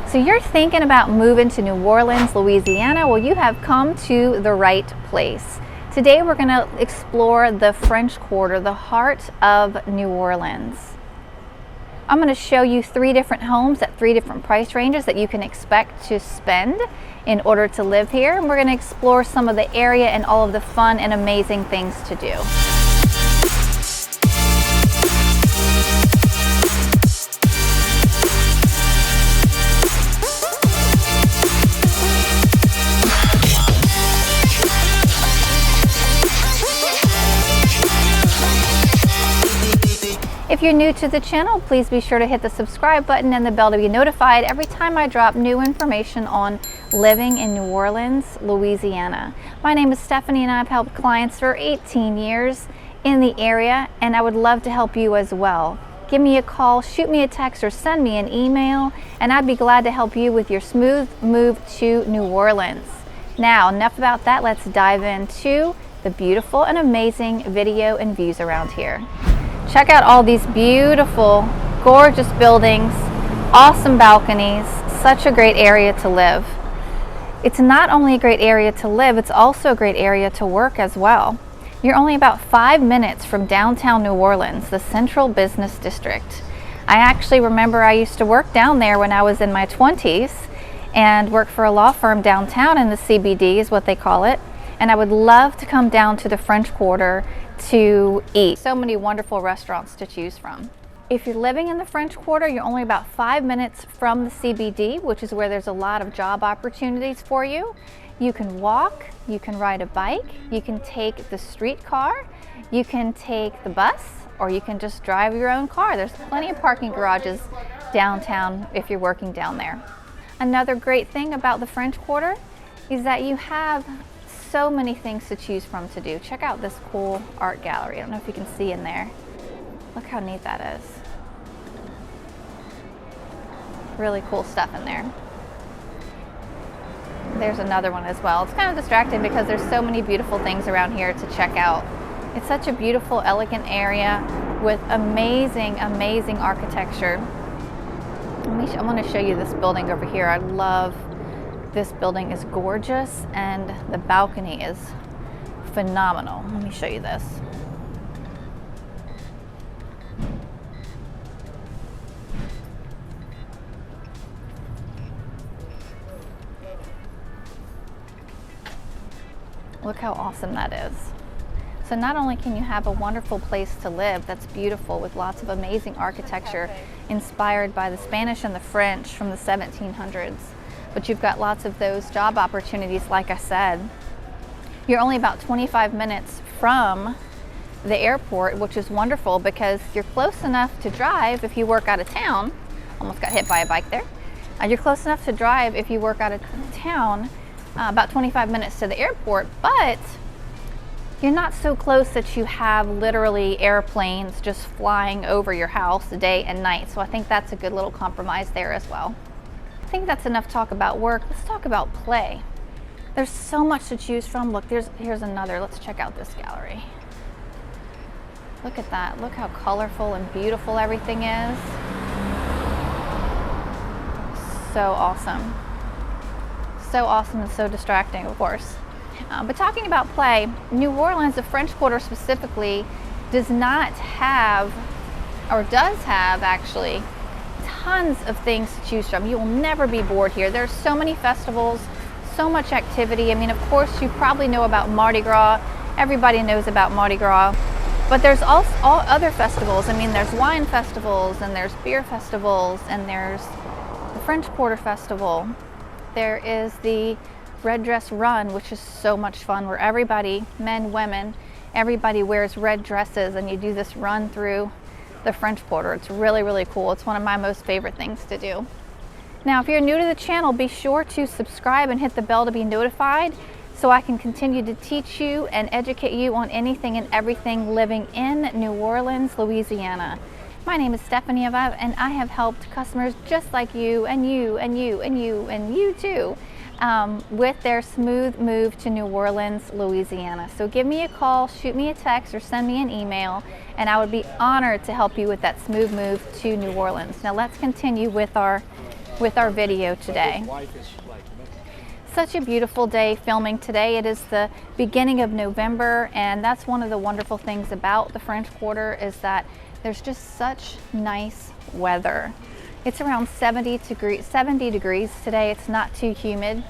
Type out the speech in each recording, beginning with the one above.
So you're thinking about moving to New Orleans, Louisiana? Well, you have come to the right place. Today we're going to explore the French Quarter, the heart of New Orleans. I'm going to show you 3 different homes at 3 different price ranges that you can expect to spend in order to live here. And we're going to explore some of the area and all of the fun and amazing things to do. If you're new to the channel, please be sure to hit the subscribe button and the bell to be notified every time I drop new information on living in New Orleans, Louisiana. My name is Stephanie and I've helped clients for 18 years in the area, and I would love to help you as well. Give me a call, shoot me a text, or send me an email, and I'd be glad to help you with your smooth move to New Orleans. Now, enough about that. Let's dive into the beautiful and amazing video and views around here. Check out all these beautiful, gorgeous buildings, awesome balconies, such a great area to live. It's not only a great area to live, it's also a great area to work as well. You're only about 5 minutes from downtown New Orleans, the central business district. I actually remember I used to work down there when I was in my 20s and work for a law firm downtown in the CBD is what they call it. And I would love to come down to the French Quarter to eat. So many wonderful restaurants to choose from. If you're living in the French Quarter, you're only about 5 minutes from the CBD, which is where there's a lot of job opportunities for you. You can walk, you can ride a bike, you can take the streetcar, you can take the bus, or you can just drive your own car. There's plenty of parking garages downtown if you're working down there. Another great thing about the French Quarter is that you have so many things to choose from to do. Check out this cool art gallery. I don't know if you can see in there. Look how neat that is. Really cool stuff in there. There's another one as well. It's kind of distracting because there's so many beautiful things around here to check out. It's such a beautiful, elegant area with amazing, amazing architecture. I want to show you this building over here. I love this building. Is gorgeous and the balcony is phenomenal. Let me show you this. Look how awesome that is. So not only can you have a wonderful place to live that's beautiful with lots of amazing architecture inspired by the Spanish and the French from the 1700s, but you've got lots of those job opportunities, like I said. You're only about 25 minutes from the airport, which is wonderful because you're close enough to drive if you work out of town. Almost got hit by a bike there. You're close enough to drive if you work out of town, about 25 minutes to the airport, but you're not so close that you have literally airplanes just flying over your house day and night. So I think that's a good little compromise there as well. I think that's enough talk about work. Let's talk about play. There's so much to choose from. Look, here's another. Let's check out this gallery. Look at that. Look how colorful and beautiful everything is. So awesome. So awesome and so distracting, of course. But talking about play, New Orleans, the French Quarter specifically, does not have, or does have actually, tons of things to choose from. You will never be bored here. There's so many festivals, so much activity. I mean, of course, you probably know about Mardi Gras. Everybody knows about Mardi Gras. But there's also all other festivals. I mean, there's wine festivals, and there's beer festivals, and there's the French Quarter Festival. There is the Red Dress Run, which is so much fun, where everybody, men, women, everybody wears red dresses, and you do this run through the French Quarter. It's really, really cool. It's one of my most favorite things to do. Now, if you're new to the channel, be sure to subscribe and hit the bell to be notified so I can continue to teach you and educate you on anything and everything living in New Orleans, Louisiana. My name is Stephanie and I have helped customers just like you and you and you and you and you too with their smooth move to New Orleans, Louisiana. So give me a call, shoot me a text, or send me an email, and I would be honored to help you with that smooth move to New Orleans. Now let's continue with our with our video today. Such a beautiful day filming today. It is the beginning of November, and that's one of the wonderful things about the French Quarter is that there's just such nice weather. It's around 70 degrees today. It's not too humid.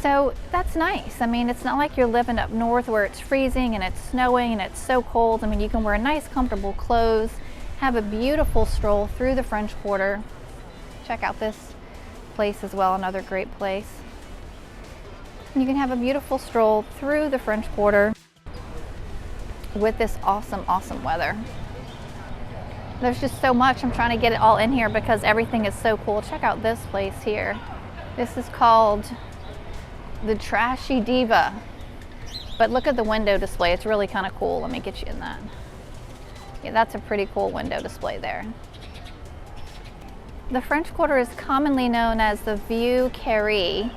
So that's nice. I mean, it's not like you're living up north where it's freezing and it's snowing and it's so cold. I mean, you can wear nice, comfortable clothes, have a beautiful stroll through the French Quarter. Check out this place as well, another great place. You can have a beautiful stroll through the French Quarter with this awesome, awesome weather. There's just so much. I'm trying to get it all in here because everything is so cool. Check out this place here. This is called the Trashy Diva. But look at the window display. It's really kind of cool. Let me get you in that. Yeah, that's a pretty cool window display there. The French Quarter is commonly known as the Vieux Carré,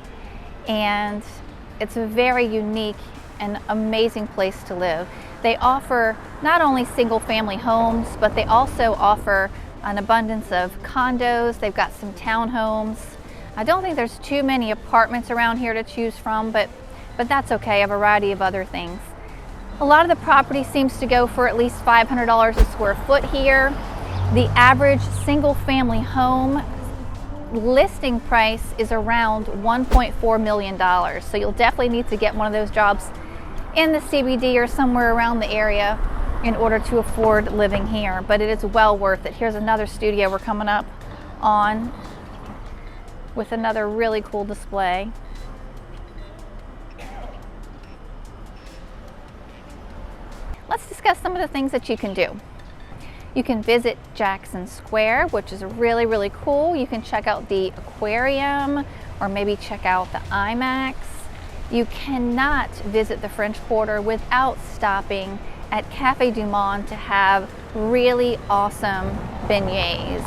and it's a very unique and amazing place to live. They offer not only single family homes, but they also offer an abundance of condos. They've got some townhomes. I don't think there's too many apartments around here to choose from, but that's okay, a variety of other things. A lot of the property seems to go for at least $500 a square foot here. The average single family home listing price is around $1.4 million. So you'll definitely need to get one of those jobs in the CBD or somewhere around the area in order to afford living here, but it is well worth it. Here's another studio we're coming up on with another really cool display. Let's discuss some of the things that you can do. You can visit Jackson Square, which is really, really cool. You can check out the aquarium or maybe check out the IMAX. You cannot visit the French Quarter without stopping at Cafe Du Monde to have really awesome beignets.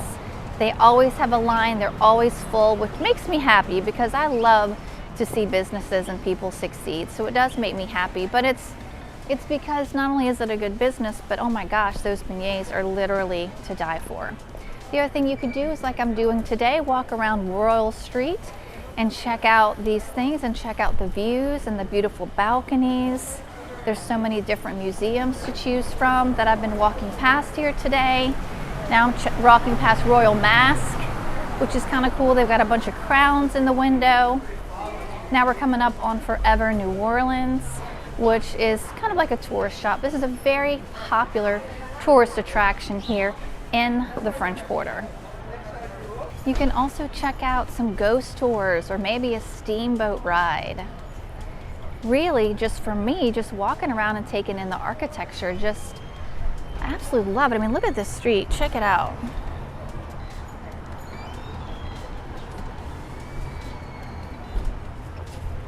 They always have a line, they're always full, which makes me happy because I love to see businesses and people succeed. So it does make me happy, but it's because not only is it a good business, but oh my gosh, those beignets are literally to die for. The other thing you could do is like I'm doing today, walk around Royal Street and check out these things and check out the views and the beautiful balconies. There's so many different museums to choose from that I've been walking past here today. Now I'm walking past Royal Mask, which is kind of cool. They've got a bunch of crowns in the window. Now we're coming up on Forever New Orleans, which is kind of like a tourist shop. This is a very popular tourist attraction here in the French Quarter. You can also check out some ghost tours or maybe a steamboat ride. Really, just for me, just walking around and taking in the architecture, just absolutely love it. I mean, look at this street, check it out.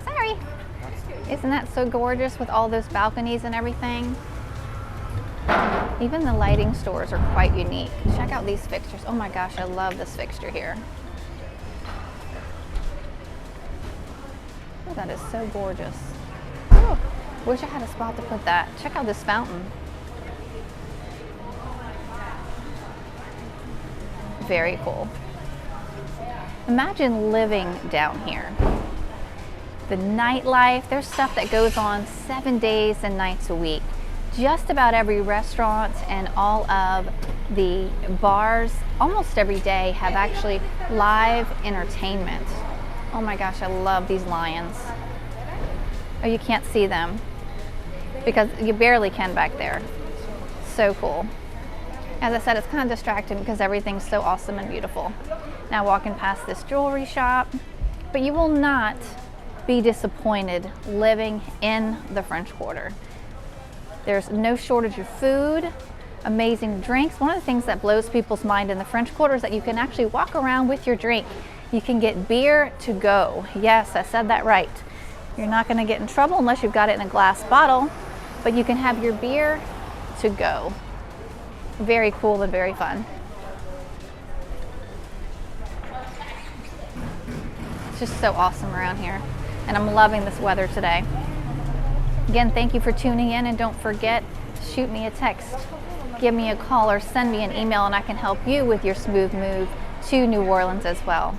Sorry. Isn't that so gorgeous with all those balconies and everything? Even the lighting stores are quite unique. Check out these fixtures. Oh my gosh, I love this fixture here. Oh, that is so gorgeous. Oh, wish I had a spot to put that. Check out this fountain. Very cool. Imagine living down here. The nightlife, there's stuff that goes on 7 days and nights a week. Just about every restaurant and all of the bars almost every day have actually live entertainment. Oh my gosh, I love these lions. Oh, you can't see them because you barely can back there. So cool. As I said, it's kind of distracting because everything's so awesome and beautiful. Now walking past this jewelry shop, but you will not be disappointed living in the French Quarter. There's no shortage of food, amazing drinks. One of the things that blows people's mind in the French Quarter is that you can actually walk around with your drink. You can get beer to go. Yes, I said that right. You're not going to get in trouble unless you've got it in a glass bottle, but you can have your beer to go. Very cool and very fun. It's just so awesome around here, and I'm loving this weather today. Again, thank you for tuning in, and don't forget, shoot me a text, give me a call, or send me an email, and I can help you with your smooth move to New Orleans as well.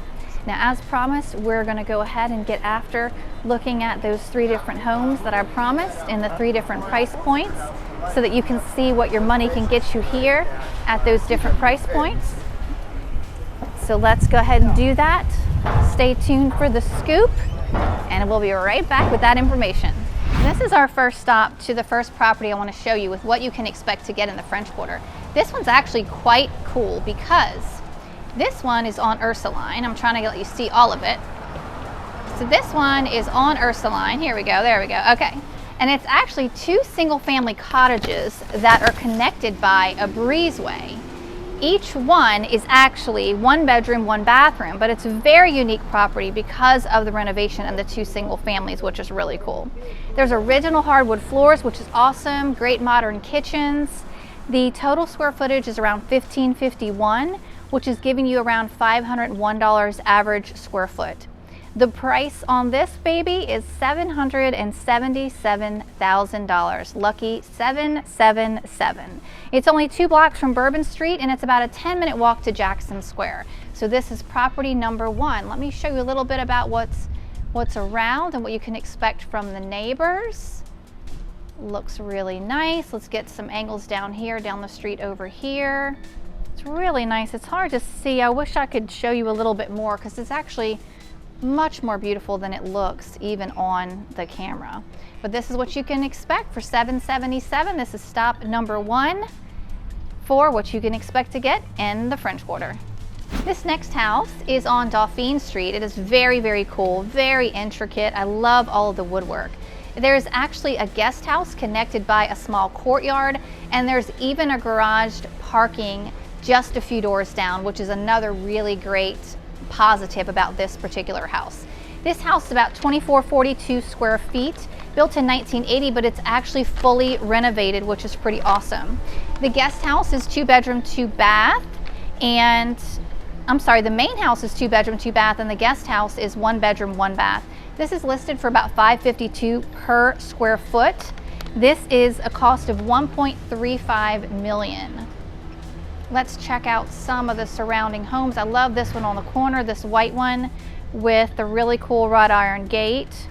Now, as promised, we're going to go ahead and get after looking at those 3 different homes that I promised in the 3 different price points so that you can see what your money can get you here at those different price points. So let's go ahead and do that. Stay tuned for the scoop, and we'll be right back with that information. This is our first stop to the first property I want to show you with what you can expect to get in the French Quarter. This one's actually quite cool because this one is on Ursuline. I'm trying to let you see all of it. So this one is on Ursuline. Here we go, there we go, okay. And it's actually 2 single-family cottages that are connected by a breezeway. Each one is actually 1 bedroom, 1 bathroom, but it's a very unique property because of the renovation and the 2 single families, which is really cool. There's original hardwood floors, which is awesome, great modern kitchens. The total square footage is around 1551, which is giving you around $501 average square foot. The price on this baby is $777,000. Lucky 777. It's only 2 blocks from Bourbon Street, and it's about a 10-minute walk to Jackson Square. So this is property number 1. Let me show you a little bit about what's around and what you can expect from the neighbors. Looks really nice. Let's get some angles down here, down the street over here. It's really nice. It's hard to see. I wish I could show you a little bit more because it's actually much more beautiful than it looks even on the camera. But this is what you can expect for $777. This is stop number 1 for what you can expect to get in the French Quarter. This next house is on Dauphine Street. It is very, very cool, very intricate. I love all of the woodwork. There's actually a guest house connected by a small courtyard, and there's even a garaged parking just a few doors down, which is another really great positive about this particular house. This house is about 2442 square feet, built in 1980, but it's actually fully renovated, which is pretty awesome. The guest house is 2 bedroom, 2 bath, and I'm sorry, the main house is 2 bedroom, 2 bath, and the guest house is 1 bedroom, 1 bath. This is listed for about $552 per square foot. This is a cost of $1.35 million. Let's check out some of the surrounding homes. I love this one on the corner, this white one with the really cool wrought iron gate.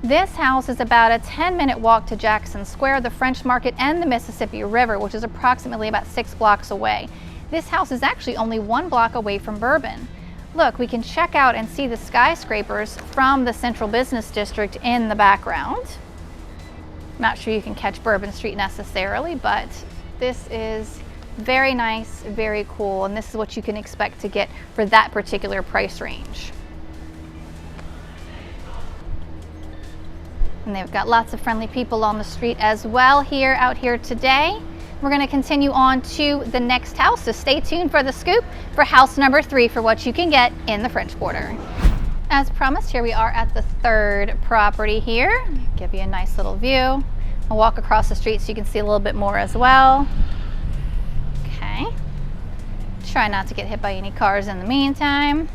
This house is about a 10-minute walk to Jackson Square, the French Market, and the Mississippi River, which is approximately about 6 blocks away. This house is actually only 1 block away from Bourbon. Look, we can check out and see the skyscrapers from the Central Business District in the background. Not sure you can catch Bourbon Street necessarily, but this is very nice, very cool, and this is what you can expect to get for that particular price range. And they've got lots of friendly people on the street as well out here today. We're going to continue on to the next house, so stay tuned for the scoop for house number 3 for what you can get in the French Quarter. As promised, here we are at the 3rd property here. Give you a nice little view. I'll walk across the street so you can see a little bit more as well. Okay. Try not to get hit by any cars in the meantime.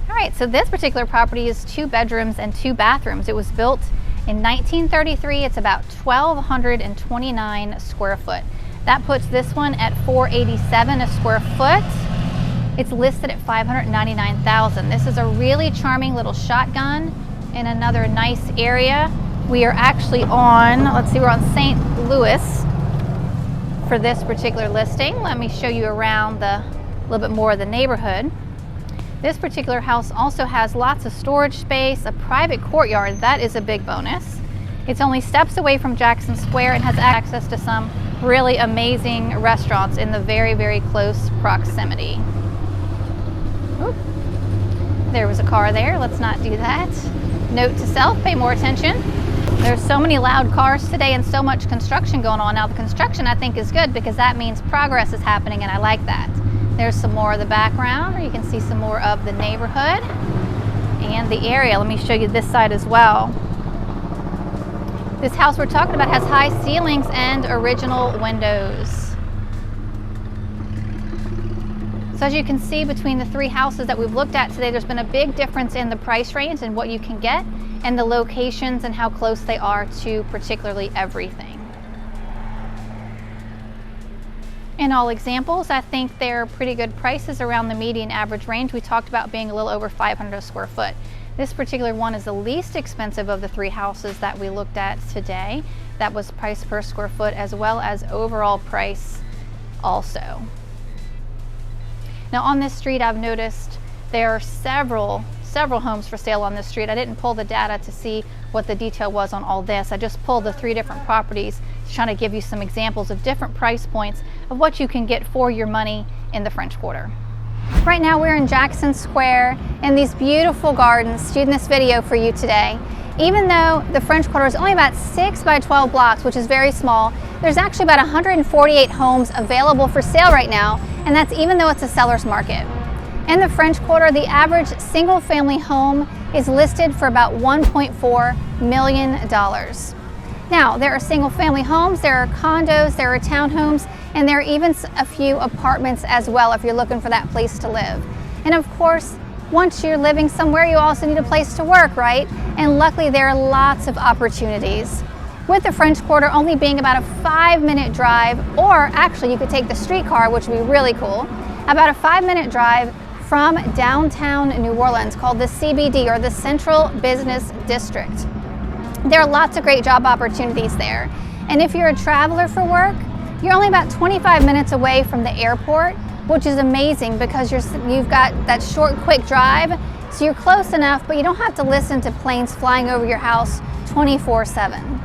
All right, so this particular property is 2 bedrooms and 2 bathrooms. It was built in 1933. It's about 1,229 square foot. That puts this one at $487 a square foot. It's listed at $599,000. This is a really charming little shotgun in another nice area. We are actually on, let's see, we're on St. Louis for this particular listing. Let me show you around a little bit more of the neighborhood. This particular house also has lots of storage space, a private courtyard. That is a big bonus. It's only steps away from Jackson Square and has access to some really amazing restaurants in the very, very close proximity. Oop. There was a car there. Let's not do that. Note to self, pay more attention. There's so many loud cars today and so much construction going on. Now the construction I think is good because that means progress is happening, and I like that. There's some more of the background, or you can see some more of the neighborhood and the area. Let me show you this side as well. This house we're talking about has high ceilings and original windows. So as you can see, between the 3 houses that we've looked at today, there's been a big difference in the price range and what you can get, and the locations and how close they are to particularly everything. In all examples, I think they're pretty good prices around the median average range. We talked about being a little over $500 a square foot. This particular one is the least expensive of the 3 houses that we looked at today. That was price per square foot as well as overall price also. Now on this street, I've noticed there are several homes for sale on this street. I didn't pull the data to see what the detail was on all this. I just pulled the 3 different properties to try to give you some examples of different price points of what you can get for your money in the French Quarter. Right now we're in Jackson Square in these beautiful gardens, shooting this video for you today. Even though the French Quarter is only about 6 by 12 blocks, which is very small, there's actually about 148 homes available for sale right now, and that's even though it's a seller's market. In the French Quarter, the average single-family home is listed for about $1.4 million. Now, there are single-family homes, there are condos, there are townhomes, and there are even a few apartments as well if you're looking for that place to live. And of course, once you're living somewhere, you also need a place to work, right? And luckily, there are lots of opportunities. With the French Quarter only being about a 5-minute drive, or actually you could take the streetcar, which would be really cool, about a 5-minute drive from downtown New Orleans, called the CBD, or the Central Business District. There are lots of great job opportunities there. And if you're a traveler for work, you're only about 25 minutes away from the airport, which is amazing because you've got that short, quick drive, so you're close enough, but you don't have to listen to planes flying over your house 24/7.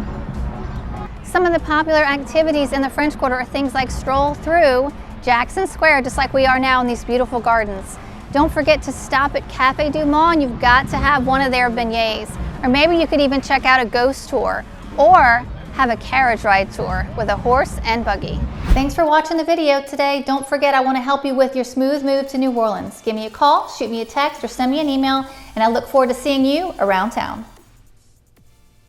Some of the popular activities in the French Quarter are things like stroll through Jackson Square, just like we are now in these beautiful gardens. Don't forget to stop at Cafe Du Monde. You've got to have one of their beignets. Or maybe you could even check out a ghost tour or have a carriage ride tour with a horse and buggy. Thanks for watching the video today. Don't forget, I want to help you with your smooth move to New Orleans. Give me a call, shoot me a text, or send me an email, and I look forward to seeing you around town.